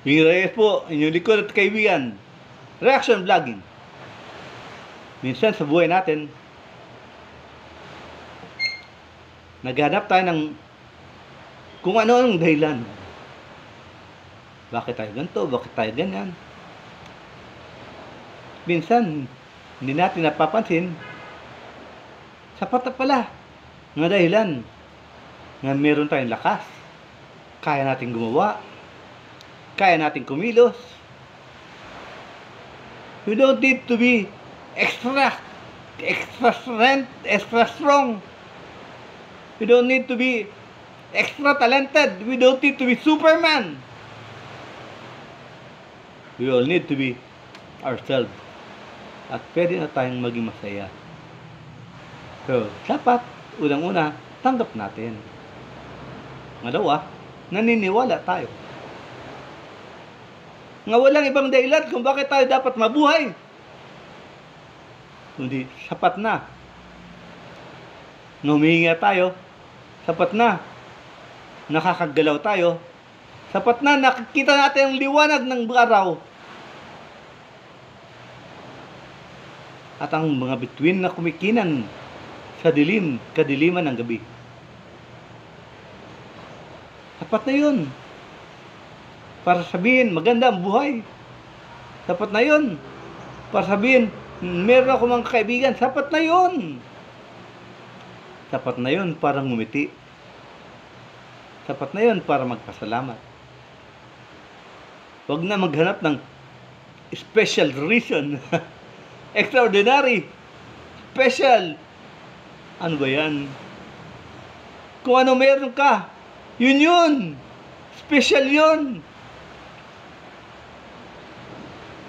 Bing Reyes po, inyong likod at kaibigan. Reaction Vlogging. Minsan sa buhay natin, naghanap tayo ng kung ano-anong dahilan. Bakit tayo ganito? Bakit tayo ganyan? Minsan, hindi natin napapansin, sapat na pala nga dahilan nga meron tayong lakas. Kaya natin gumawa. Kaya natin kumilos. We don't need to be extra strength, extra strong. We don't need to be extra talented. We don't need to be Superman. We all need to be ourselves. At pwede na tayong maging masaya. So, dapat, unang-una, tanggap natin. Ngalawa, naniniwala tayo. Nga walang ibang dahilan kung bakit tayo dapat mabuhay. Kundi, sapat na. Nga humihinga tayo, sapat na. Nakakagalaw tayo, sapat na. Nakikita natin ang liwanag ng araw. At ang mga bituin na kumikinan sa kadiliman ng gabi. Sapat na yun. Para sabihin, maganda ang buhay. Sapat na yun. Para sabihin, meron ako mga kaibigan. Sapat na yun. Sapat na yun para ngumiti. Sapat na yun para magpasalamat. Huwag na maghanap ng special reason. Extraordinary. Special. Ano ba yan? Kung ano meron ka, yun. Special yun.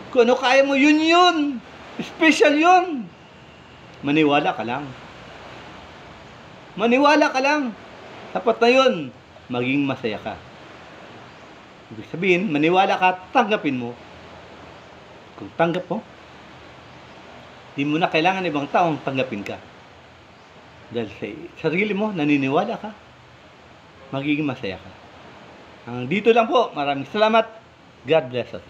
Kung ano kaya mo, yun. Special yun. Maniwala ka lang. Maniwala ka lang. Sapat na yun. Maging masaya ka. Ibig sabihin, maniwala ka, tanggapin mo. Kung tanggap mo, di mo na kailangan ibang taong tanggapin ka. Dahil sa sarili mo, naniniwala ka, magiging masaya ka. Dito lang po. Maraming salamat. God bless us.